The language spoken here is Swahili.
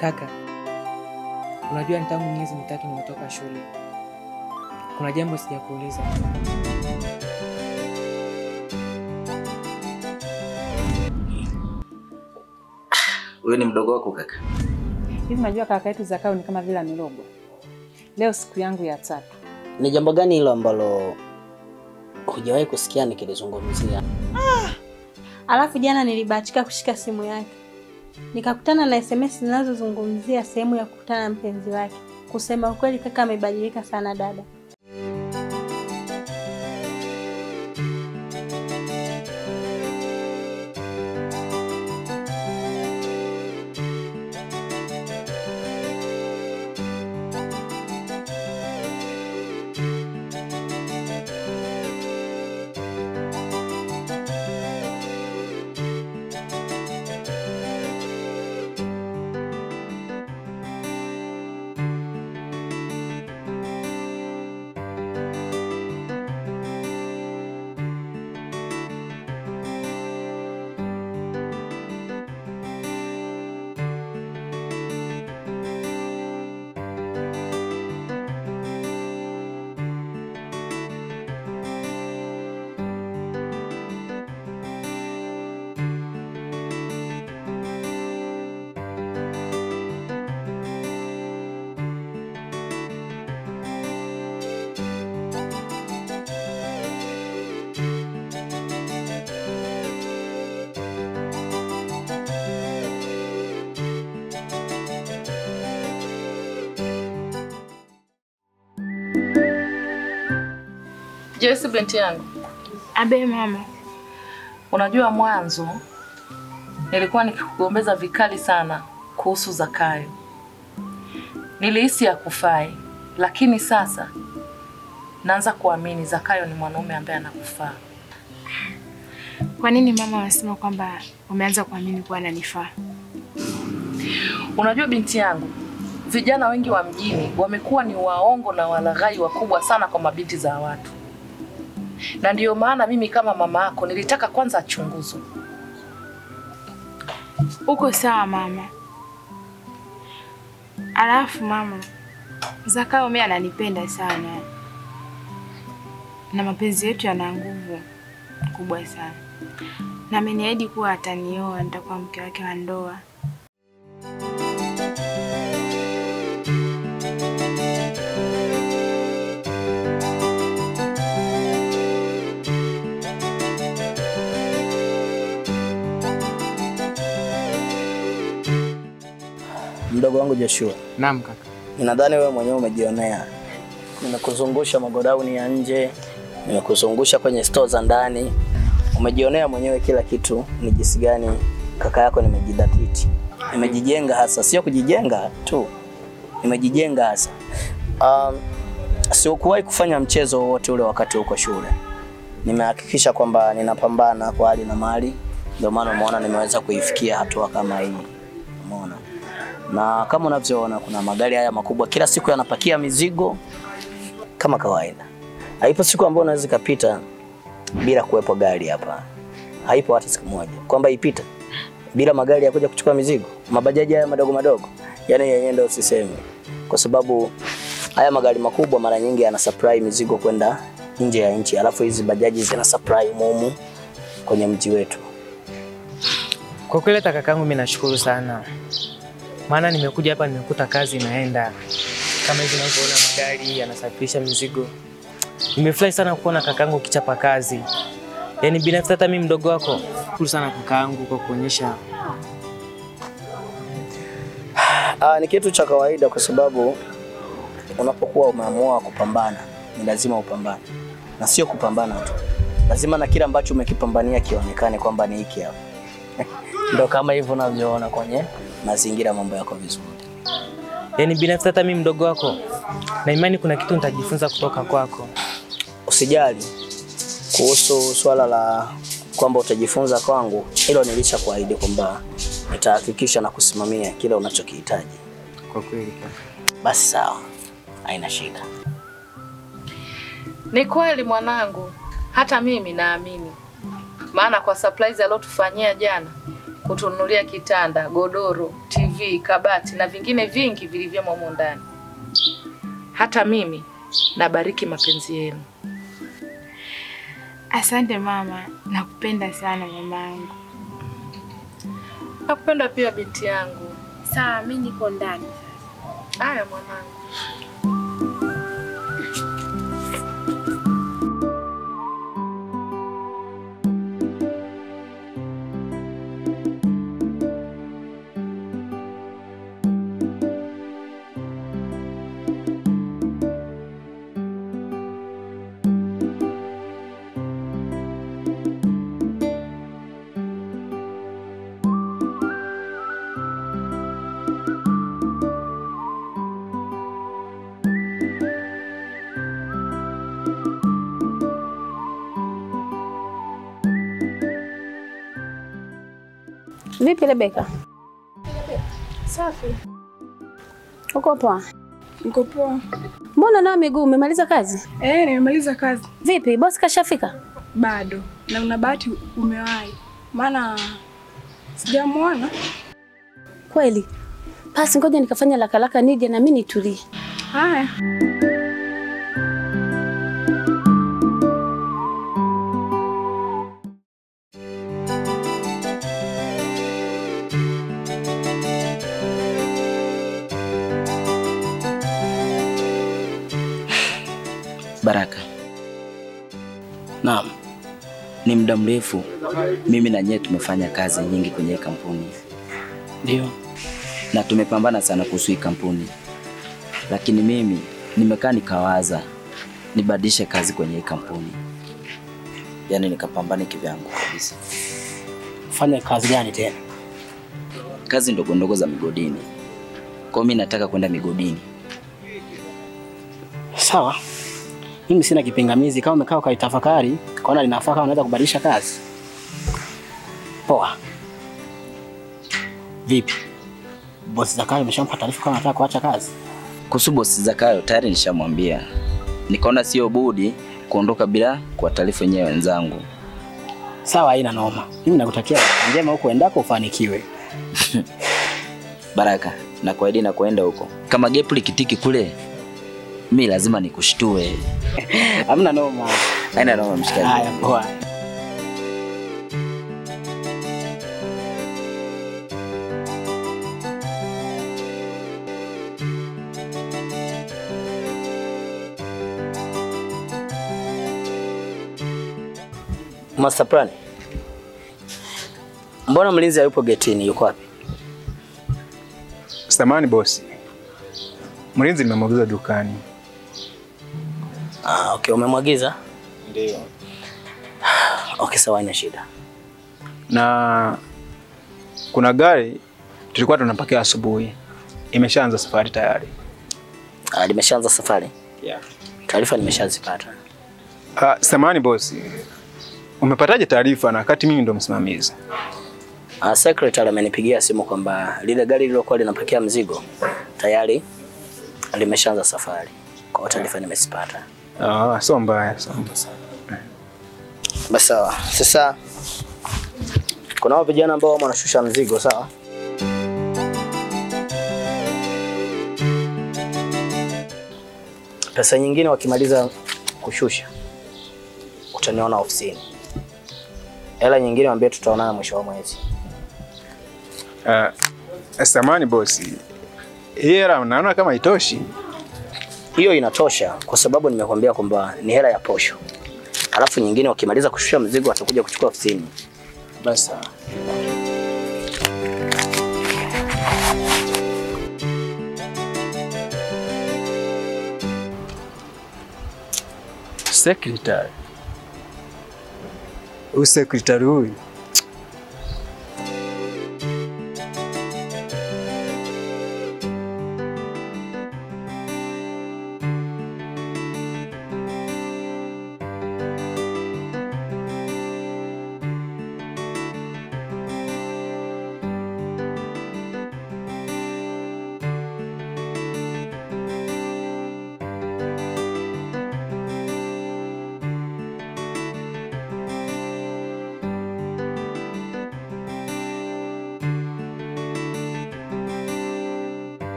Kaka, unajua ni tangu miezi mitatu nimetoka shule. Kuna jambo sijakuuliza. Wewe ni mdogo wako kaka? Hivi unajua kaka yetu Zakayo ni kama vile amerogwa. Leo siku yangu ya 3. Ni jambo gani hilo ambalo hujawahi kusikia nikilizungumzia? Alafu jana nilibahatika kushika simu yake. Nikakutana na SMS zinazozungumzia sehemu ya kukutana na mpenzi wake. Kusema ukweli kaka amebadilika sana dada. Jesse binti yangu. Abe mama. Unajua mwanzo nilikuwa nikikugombeza vikali sana kuhusu Zakayo. Nilihisi hakufai, lakini sasa naanza kuamini Zakayo ni mwanaume ambaye anakufaa. Kwa nini mama unasema kwamba umeanza kuamini kuwa ananifaa? Unajua binti yangu, vijana wengi wa mjini wamekuwa ni waongo na walaghai wakubwa sana kwa mabinti za watu. Na ndiyo maana mimi kama mama yako nilitaka kwanza achunguzwe. Uko sawa mama. Alafu mama, Zakayo mimi ananipenda sana. Na mapenzi yetu yana nguvu kubwa sana. Na ameniahidi kuwa atanioa, nitakuwa mke wake wa ndoa. Mdogo wangu Joshua. Naam kaka. Ninadhani wewe mwenyewe umejionea. Nimekuzungusha magodauni ya nje, nimekuzungusha kwenye store za ndani. Umejionea mwenyewe kila kitu, ni jinsi gani kaka yako nimejidhatiti. Nimejijenga hasa, sio kujijenga tu. Nimejijenga hasa. Sikuwahi kufanya mchezo wote ule wakati uko shule. Nimehakikisha kwamba ninapambana kwa hali na mali. Ndio maana umeona nimeweza kuifikia hatua kama hii. Umeona? Na kama unavyoona kuna magari haya makubwa kila siku yanapakia mizigo kama kawaida. Haipo siku ambayo unaweza kupita bila kuwepo gari hapa. Haipo hata siku moja kwamba ipita bila magari ya kuja kuchukua mizigo. Mabajaji haya madogo madogo, yani yenyewe ndio usiseme. Kwa sababu haya magari makubwa mara nyingi yana supply mizigo kwenda nje ya nchi. Alafu hizi bajaji zina supply mumu kwenye mji wetu. Kwa kweli kakaangu mimi nashukuru sana. Maana nimekuja hapa nimekuta kazi inaenda. Kama hivi unavyoona magari yanasafirisha mizigo. Nimefurahi sana kuona kakaangu kichapa kazi. Yaani binafsi hata mimi mdogo wako. Shukuru sana kakaangu kwa kuonyesha. Ni kitu cha kawaida kwa sababu unapokuwa umeamua kupambana, ni lazima upambane. Na sio kupambana tu. Lazima na kila ambacho umekipambania kionekane kwamba ni hiki hapa. Ndio kama hivyo unavyoona kwenye mazingira mambo yako vizuri. Yaani binafsi hata mimi mdogo wako na imani kuna kitu nitajifunza kutoka kwako. Usijali kuhusu swala la kwamba utajifunza kwangu, hilo nilishakuahidi kwamba nitahakikisha na kusimamia kile unachokihitaji. Kwa kweli. Basi sawa. Haina shida. Ni kweli mwanangu, hata mimi naamini. Maana kwa surprise aliyotufanyia jana kutununulia kitanda, godoro, TV, kabati na vingine vingi vilivyomo humo ndani. Hata mimi nabariki mapenzi yenu. Asante mama, nakupenda sana mamangu. Nakupenda pia binti yangu. Sawa, mimi niko ndani sasa. Haya mwanangu. Vipi Rebeka? Safi. Uko poa? Niko poa. Mbona nao miguu umemaliza kazi? Nimemaliza kazi. Vipi, bosi kashafika? Bado. Na una bahati umewahi. Maana sijamuona. Kweli? Basi ngoja nikafanya lakalaka nije na mimi nitulie. Haya. Baraka. Naam. Ni muda mrefu mimi na nyie tumefanya kazi nyingi kwenye kampuni. Ndio. Na tumepambana sana kuhusu kampuni. Lakini mimi nimekaa nikawaza nibadilishe kazi kwenye kampuni. Yaani nikapambane kivyangu kabisa. Fanya kazi gani tena? Kazi ndogo ndogo za migodini. Kwa mimi nataka kwenda migodini. Sawa. Mimi sina kipingamizi kama umekaa ukaitafakari, kaona linafaa kama unaweza kubadilisha kazi. Poa. Vipi? Bosi Zakayo ameshampa taarifa kama anataka kuacha kazi? Kuhusu bosi Zakayo tayari nishamwambia. Nikaona sio budi kuondoka bila kuwataarifu wenyewe wenzangu. Sawa, haina noma. Mimi nakutakia njema huko endako ufanikiwe. Baraka, na kuahidi na kuenda huko. Kama gepu likitiki kule, mimi lazima nikushtue. Hamna noma. Haina noma mshikaji. Haya, poa. Master Plan. Mbona mlinzi hayupo getini, yuko wapi? Samahani bosi. Mlinzi nimemwagiza dukani. Okay, umemwagiza? Ndio. Okay, sawa, haina shida. Na kuna gari tulikuwa tunapakia asubuhi. Imeshaanza safari tayari. Limeshaanza safari? Yeah. Taarifa nimeshazipata. Samahani bosi. Umepataje taarifa na wakati mimi ndo msimamizi? Secretary amenipigia simu kwamba lile gari lilokuwa linapakia mzigo tayari limeshaanza safari. Kwa taarifa nimezipata. Sio mbaya, sio mbaya. Basi sawa. Sasa kuna wao vijana ambao wanashusha mzigo, sawa? Pesa nyingine wakimaliza kushusha utaniona ofisini. Hela nyingine waambie tutaonana mwisho wa mwezi. Samahani bosi. Hela naona kama itoshi. Hiyo inatosha kwa sababu nimekwambia kwamba ni hela ya posho. Alafu nyingine wakimaliza kushusha mzigo watakuja kuchukua ofisini. Basi. Secretary. Secretary huyu